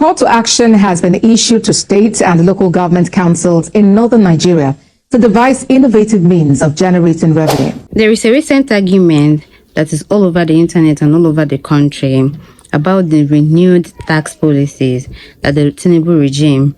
call to action has been issued to states and local government councils in northern Nigeria to devise innovative means of generating revenue. There is a recent argument that is all over the internet and all over the country about the renewed tax policies that the Tinubu regime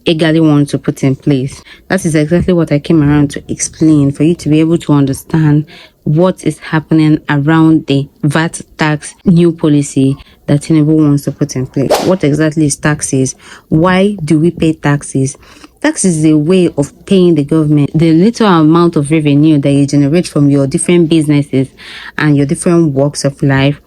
eagerly wants to put in place. That is exactly what I came around to explain, for you to be able to understand what is happening around the VAT tax new policy that Tinubu wants to put in place. What exactly is taxes? Why do we pay taxes? Tax is a way of paying the government the little amount of revenue that you generate from your different businesses and your different walks of life,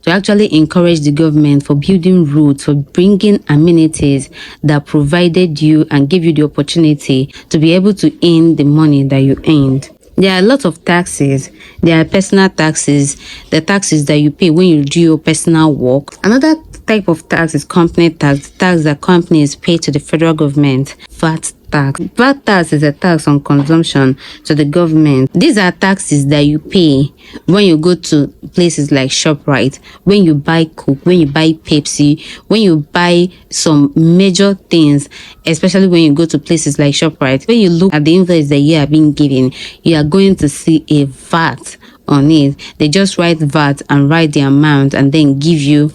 to actually encourage the government for building roads, for bringing amenities that provided you and gave you the opportunity to be able to earn the money that you earned. There are a lot of taxes. There are personal taxes, the taxes that you pay when you do your personal work. Another type of tax is company tax, tax that companies pay to the federal government. VAT tax. VAT tax is a tax on consumption to the government. These are taxes that you pay when you go to places like ShopRite, when you buy Coke, when you buy Pepsi, when you buy some major things, especially when you go to places like ShopRite. When you look at the invoice that you are being given, you are going to see a VAT on it. They just write VAT and write the amount and then give you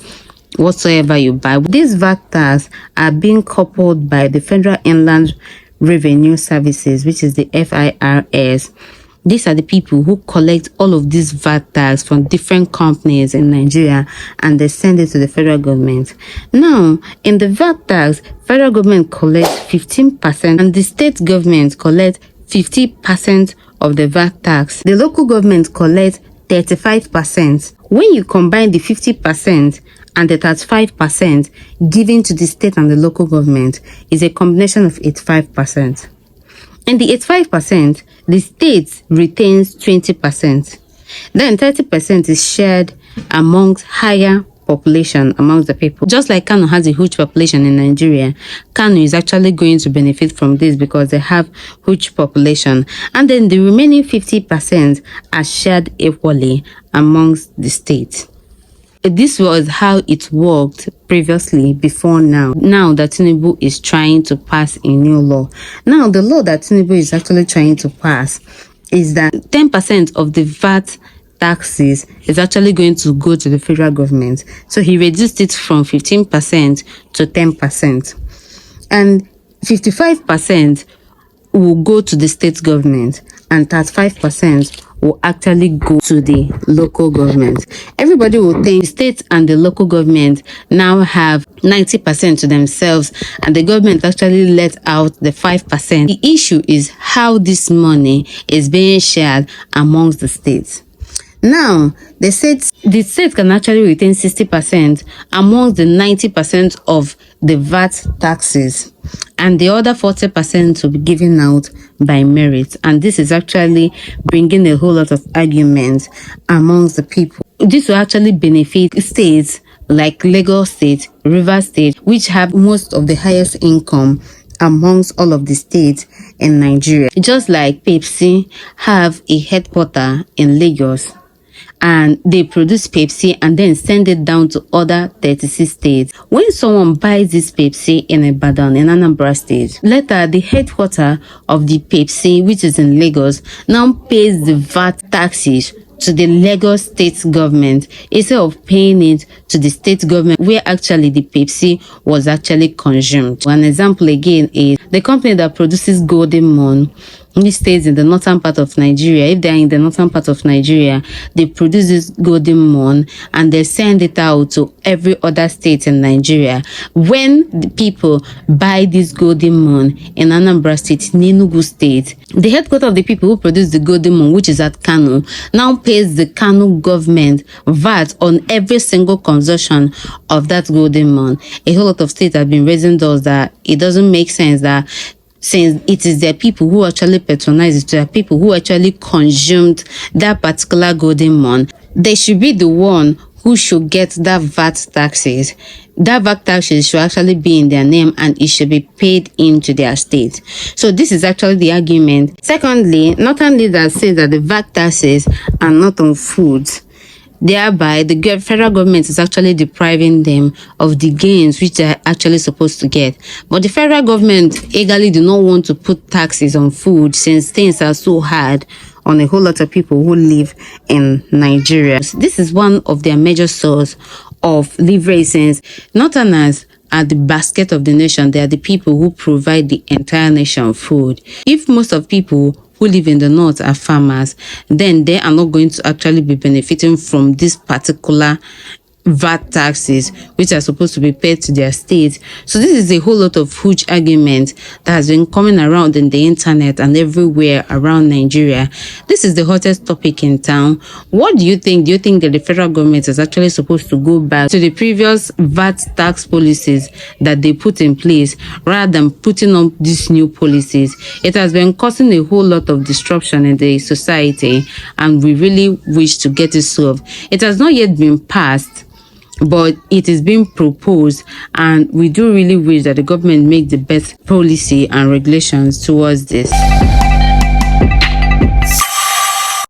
whatsoever you buy. These VAT tax are being coupled by the Federal Inland Revenue Services, which is the FIRS. These are the people who collect all of these VAT tax from different companies in Nigeria, and they send it to the federal government. Now, in the VAT tax, federal government collects 15% and the state government collects 50% of the VAT tax. The local government collects 35%. When you combine the 50% and the 35% given to the state and the local government, is a combination of 85%. In the 85%, the state retains 20%. Then 30% is shared amongst higher population amongst the people. Just like Kano has a huge population in Nigeria, Kano is actually going to benefit from this because they have huge population. And then the remaining 50% are shared equally amongst the states. This was how it worked previously before now. Now that Tinubu is trying to pass a new law. Now the law that Tinubu is actually trying to pass is that 10% of the VAT taxes is actually going to go to the federal government. So he reduced it from 15% to 10%. And 55% will go to the state government and 35% will actually go to the local government. Everybody will think the state and the local government now have 90% to themselves and the government actually let out the 5%. The issue is how this money is being shared amongst the states. Now, the state can actually retain 60% amongst the 90% of the VAT taxes, and the other 40% will be given out by merit. And this is actually bringing a whole lot of arguments amongst the people. This will actually benefit states like Lagos State, Rivers State, which have most of the highest income amongst all of the states in Nigeria. Just like Pepsi have a headquarter in Lagos, and they produce Pepsi and then send it down to other 36 states. When someone buys this Pepsi in Ibadan, in Anambra State, later the headquarter of the Pepsi, which is in Lagos, now pays the VAT taxes to the Lagos state government instead of paying it to the state government where actually the Pepsi was actually consumed. One example again is the company that produces Golden Moon, which stays in the northern part of Nigeria. If they're in the northern part of Nigeria, they produce this Golden Moon and they send it out to every other state in Nigeria. When the people buy this Golden Moon in Anambra State, in Enugu State, the headquarters of the people who produce the Golden Moon, which is at Kano, now pays the Kano government VAT on every single consumption of that Golden Moon. A whole lot of states have been raising those that it doesn't make sense that since it is their people who actually patronize it, their people who actually consumed that particular Golden Moon, they should be the one who should get that VAT taxes. That VAT taxes should actually be in their name and it should be paid into their state. So this is actually the argument. Secondly, not only that says that the VAT taxes are not on foods, Thereby, the federal government is actually depriving them of the gains which they're actually supposed to get. But the federal government eagerly do not want to put taxes on food since things are so hard on a whole lot of people who live in Nigeria. This is one of their major source of leverage, since Northerners are the basket of the nation. They are the people who provide the entire nation food. If most of people who live in the north are farmers, then they are not going to actually be benefiting from this particular VAT taxes which are supposed to be paid to their states. So this is a whole lot of huge argument that has been coming around in the internet and everywhere around Nigeria. This is the hottest topic in town. What do you think? Do you think that the federal government is actually supposed to go back to the previous VAT tax policies that they put in place rather than putting up these new policies? It has been causing a whole lot of disruption in the society, and we really wish to get it solved. It has not yet been passed, but it is being proposed, and we do really wish that the government make the best policy and regulations towards this.